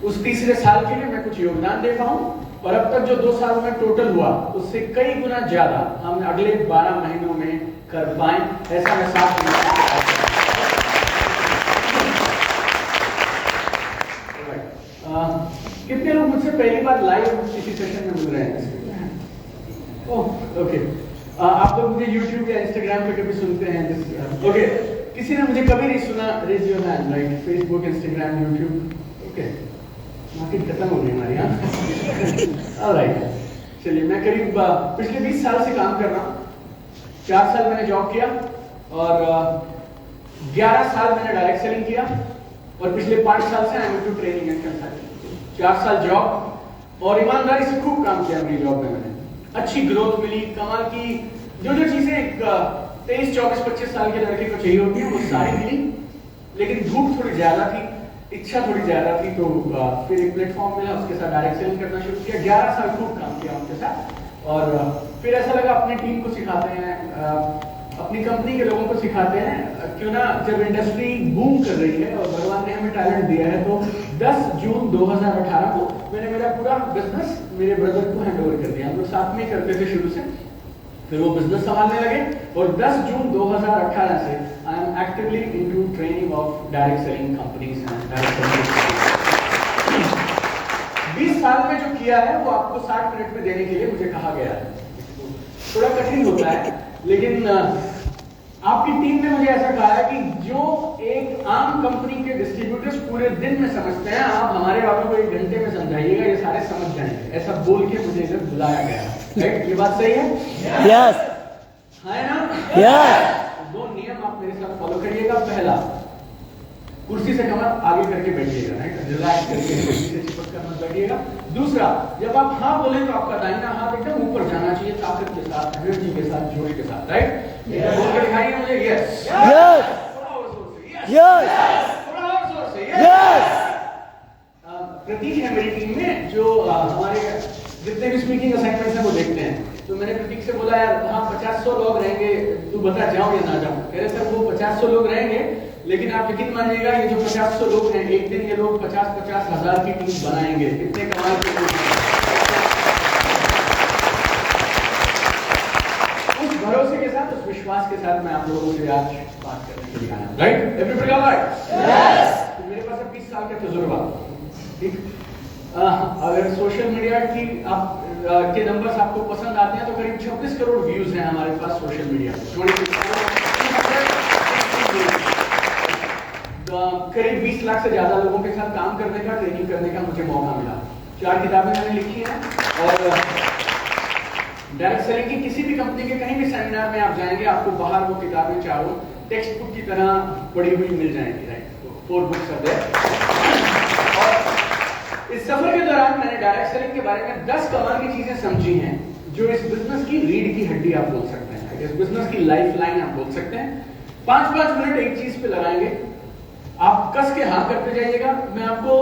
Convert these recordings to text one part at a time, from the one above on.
उस तीसरे साल के लिए मैं कुछ योगदान दे पाऊं और अब तक जो 2 साल में टोटल हुआ उससे कई गुना ज्यादा हम अगले 12 महीनों में कर पाए, ऐसा मैं साफ कितने लोग मुझसे पहली बार लाइव किसी सेशन में मिल रहे हैं? ओके, आप लोग मुझे YouTube या Instagram पे कभी सुनते हैं? ओके, किसी ने मुझे कभी नहीं सुना? Raise your hand, right? Facebook, Instagram, YouTube, okay, market खत्म हो गई हमारी। हाँ, ऑलराइट, चलिए, मैं करीब पिछले 20 साल से काम कर रहा हूँ। 4 साल मैंने जॉब किया और 11 साल मैंने डायरेक्ट सेलिंग किया और पिछले 5 साल से I am into training and consulting. 4 साल जॉब और ईमानदारी से खूब काम किया मेरी जॉब में। मैंने अच्छी ग्रोथ मिली, कमाल की जो चीजें 23, 24, 25 साल के लड़के को चाहिए होती है वो सारी मिली, लेकिन भूख थोड़ी ज्यादा थी, इच्छा थोड़ी ज्यादा थी, तो फिर एक प्लेटफॉर्म मिला, उसके साथ डायरेक्ट सेलिंग करना शुरू किया। 11 साल खूब काम किया उनके साथ और फिर ऐसा लगा अपनी टीम को सिखाते हैं, अपनी कंपनी के लोगों को सिखाते हैं, क्यों ना, जब इंडस्ट्री बूम कर रही है और भगवान ने हमें टैलेंट दिया है, तो 10 जून 2018 को मैंने मेरा पूरा बिजनेस मेरे ब्रदर को हैंड ओवर कर दिया। हम लोग साथ में करते थे शुरू से, फिर वो बिजनेस संभालने लगे और 10 जून 2018 से I am actively into training of direct selling companies and direct selling. 20 साल में जो किया है वो आपको 60 मिनट में देने के लिए मुझे कहा गया है। थोड़ा कठिन होता है, लेकिन आपकी टीम ने मुझे ऐसा कहा है कि जो एक आम कंपनी के डिस्ट्रीब्यूटर्स पूरे दिन में समझते हैं, आप हमारे वालों को 1 घंटे में समझाइएगा, ये सारे समझ जाएंगे। ऐसा बोल के मुझे इधर बुलाया गया, राइट? ये बात सही है? यस, है ना? यस। 2 नियम आप मेरे साथ फॉलो करिएगा। पहला, कुर्सी से कमर आगे करके बैठिएगा, राइट? रिलैक्स करके, कुर्सी से चिपक कर मत बैठिएगा। दूसरा, जब आप हाँ बोले तो आपका दाहिना हाथ एकदम ऊपर जाना चाहिए, ताकत के साथ, एनर्जी के साथ, जोश के साथ, राइट? बोल के दिखाइए मुझे, यस, यस, थोड़ा और जोर से, यस, थोड़ा और जोर से, यस। प्रतीक है मेरी टीम में, जो हमारे जितने भी स्पीकिंग असाइनमेंट्स हैं वो देखते हैं। तो मैंने प्रतीक से बोला, यार हाँ 50-100 लोग रहेंगे, तू बता जाऊं या ना जाऊं? कह रहे सर वो 50-100 लोग रहेंगे, लेकिन आप यकीन मानिएगा ये जो 50-100 लोग हैं, एक दिन ये लोग 50-50 हजार की टीम बनाएंगे। कितने कमाल के लोग हैं। उस भरोसे के साथ, उस विश्वास के साथ मैं आप लोगों से आज बात करने के लिए आया हूं, राइट? Everybody alright? यस। तो मेरे पास अब 20 साल का तजुर्बा, ठीक? अगर सोशल मीडिया की आप के नंबर्स आपको पसंद आते हैं तो करीब 26 करोड़ व्यूज हैं हमारे पास सोशल मीडिया करीब 20 लाख से ज्यादा लोगों के साथ काम करने का, ट्रेनिंग करने का मुझे मौका मिला। 4 किताबें मैंने लिखी हैं और डायरेक्ट सेलिंग की किसी भी कंपनी के कहीं भी सेमिनार में आप जाएंगे, आपको बाहर वो किताबें चारों टेक्स्ट बुक की तरह पढ़ी हुई मिल जाएंगी, राइट? 4 books are there. और इस सफर के दौरान मैंने डायरेक्ट सेलिंग के बारे में 10 कमाल की चीजें समझी हैं, जो इस बिजनेस की रीढ़ की हड्डी आप बोल सकते हैं, इस बिजनेस की लाइफ लाइन आप बोल सकते हैं। 5-5 मिनट एक चीज पे लगाएंगे, आप कस के हाँ करते जाइएगा। मैं आपको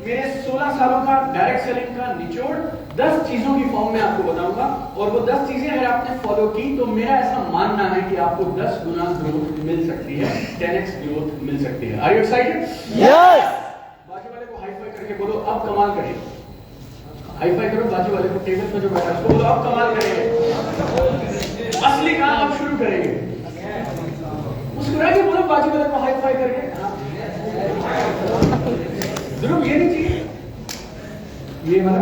मेरे 16 सालों का डायरेक्ट सेलिंग का निचोड़ 10 चीजों की फॉर्म में आपको बताऊंगा, और वो 10 चीजें अगर आपने फॉलो की तो मेरा ऐसा मानना है कि आपको 10 गुना ग्रोथ मिल सकती है, 10x ग्रोथ मिल सकती है। Are you excited? यस। बाजू वाले को हाई फाई करके बोलो अब कमाल करेंगे। हाई फाई करो बाजू वाले को, टेबल पर जो बैठा है बोलो अब कमाल करेंगे, असली काम अब शुरू करेंगे। मुस्कुरा के बोलो बाजू वाले को हाई फाई करके। ध्रुव ये नहीं चाहिए, ये वाला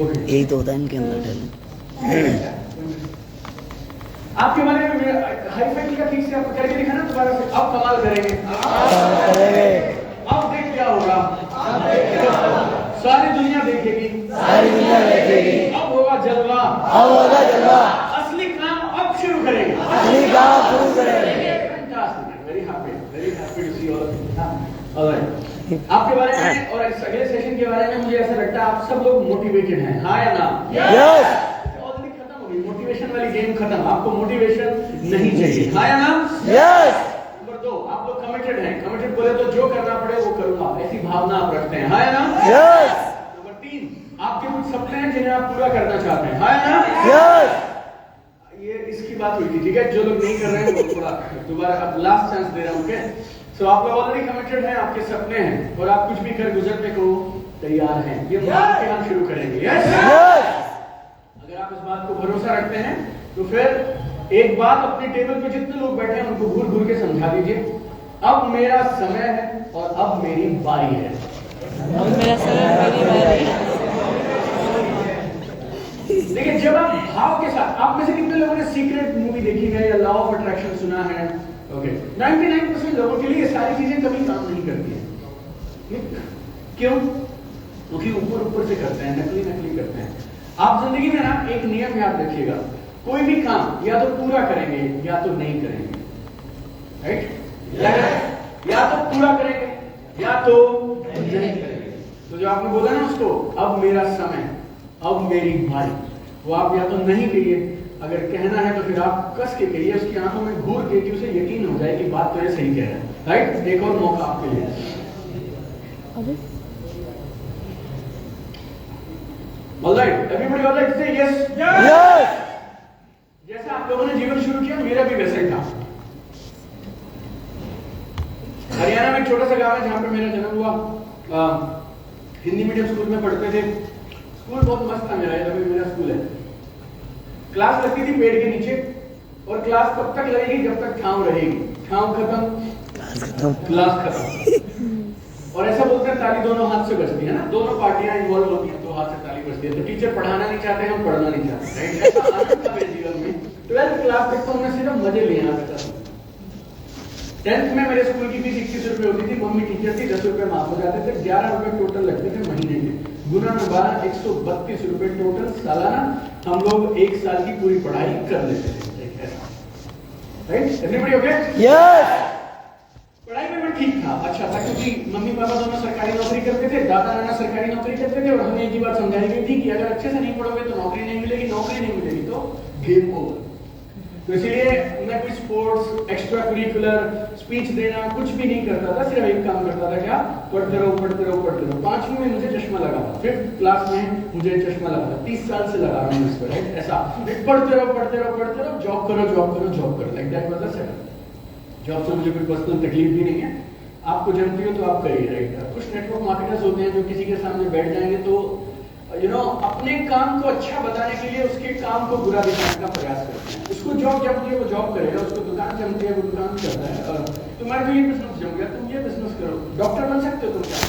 ओके, यही तो होता है इनके अंदर टैलेंट। आपके बारे में हाई फाई किया ठीक से, आप करके दिखाना दोबारा से, अब कमाल करेंगे, अब देख क्या होगा, सारी दुनिया देखेगी, सारी दुनिया देखेगी, अब होगा जलवा, अब होगा जलवा, असली काम अब शुरू करेंगे, असली काम शुरू करेंगे। Very happy to see all of you. Alright, आपके बारे में और इस अगले सेशन के बारे में मुझे ऐसा लगता है आप सब लोग मोटिवेटेड हैं, हाँ या ना? यस। ऑलरेडी खत्म हो गई मोटिवेशन वाली गेम, खत्म। आपको मोटिवेशन नहीं चाहिए, हाँ या ना? यस। नंबर 2, आप लोग कमिटेड हैं। कमिटेड बोले तो जो करना पड़े वो करूंगा, ऐसी भावना आप रखते हैं, हाँ या ना? यस। नंबर 3, आपके कुछ सपने हैं जिन्हें आप पूरा करना चाहते हैं, हाँ या ना? यस। ये इसकी बात हुई थी, ठीक है? जो लोग नहीं कर रहे हैं वो थोड़ा दोबारा अब लास्ट चांस दे रहा हूँ, ओके? सो आप लोग ऑलरेडी कमिटेड हैं, आपके सपने हैं और आप कुछ भी कर गुजरने को तैयार हैं। ये मान के हम शुरू करेंगे। यस अगर आप इस बात को भरोसा रखते हैं तो फिर एक बात अपने टेबल पे जितने लोग बैठे हैं उनको घूर घूर के समझा दीजिए, अब मेरा समय है और अब मेरी बारी है। अब मेरा समय, मेरी बारी है। देखिए जब आप भाव के साथ, आप में से कितने लोगों ने सीक्रेट मूवी देखी है या लॉ ऑफ अट्रैक्शन सुना है? ओके 99% लोगों के लिए ये सारी चीजें कभी काम नहीं करती हैं। क्यों? क्योंकि ऊपर ऊपर से करते हैं, नकली नकली करते हैं। आप जिंदगी में ना एक नियम याद रखिएगा, कोई भी काम या तो पूरा करेंगे या तो नहीं करेंगे। राइट? या तो पूरा करेंगे या तो नहीं करेंगे। तो जो आपने बोला ना उसको, अब मेरा समय, अब मेरी बारी, वो आप या तो नहीं कहिए, अगर कहना है तो फिर आप कस के कहिए, उसकी आंखों में घूर के कि उसे यकीन हो जाए कि बात तो ये सही कह रहा है। राइट? एक और मौका आपके लिए। ऑलराइट, एवरीबॉडी ऑलराइट, से यस। यस जैसा आप लोगों ने जीवन शुरू किया, मेरा भी वैसा ही था। हरियाणा में एक छोटा सा गांव है जहां पे मेरा जन्म हुआ। हिंदी मीडियम स्कूल में पढ़ते थे। स्कूल बहुत मस्त था मेरा, अभी मेरा स्कूल है। क्लास लगती थी पेड़ के नीचे और क्लास तब तक लगेगी जब तक छांव रहेगी। छांव खत्म, क्लास खत्म। और ऐसा बोलते हैं ताली दोनों हाथ से बजती है ना, दोनों पार्टियां इन्वॉल्व होती हैं तो हाथ से ताली बजती है। तो टीचर पढ़ाना नहीं चाहते, हम पढ़ना नहीं चाहते। राइट? ऐसा आनंद था मेरे जीवन में। 12th क्लास तक तो मैं सिर्फ मजे लेना चाहता था। 10th में मेरे स्कूल की फीस 21 रुपए होती थी, मम्मी टीचर थी, 10 रुपए माफ हो जाते थे, 11 रुपए टोटल लगते थे महीने के। गुना में 12, 132 रुपए टोटल सालाना हम लोग एक साल की पूरी पढ़ाई कर लेते थे। राइट? Everybody okay? यस पढ़ाई में मैं ठीक था, अच्छा था, क्योंकि मम्मी पापा दोनों सरकारी नौकरी करते थे, दादा नाना सरकारी नौकरी करते थे और हमें एक ही बात समझाई गई थी कि अगर अच्छे से नहीं पढ़ोगे तो नौकरी नहीं मिलेगी, नौकरी नहीं मिलेगी तो गेम ओवर। तो इसीलिए मैं कोई स्पोर्ट्स, एक्स्ट्रा करिकुलर, स्पीच देना कुछ भी नहीं करता था, सिर्फ एक काम करता था, क्या? पढ़ते रहो पढ़ते रहो पढ़ते रहो। 5वीं में मुझे चश्मा लगा था, 5th क्लास में मुझे चश्मा लगा था, 30 साल से लगा रहा हूँ इस पर। ऐसा पढ़ते रहो पढ़ते रहो पढ़ते रहो, जॉब करो जॉब करो जॉब करो, like that was the setup. Job से मुझे कोई पर्सनल तकलीफ भी नहीं है, आपको जानती हो तो आप करिए। राइट? कुछ नेटवर्क मार्केटर्स होते हैं जो किसी के सामने बैठ जाएंगे तो अपने काम को अच्छा बताने के लिए उसके काम को बुरा दिखाने का प्रयास करते हैं। उसको जॉब जमती है वो जॉब करेगा, उसको दुकान जमती है वो दुकान करता है। और तुम्हारे को ये बिजनेस जम गया, तुम ये बिजनेस करो, डॉक्टर बन सकते हो तुम क्या?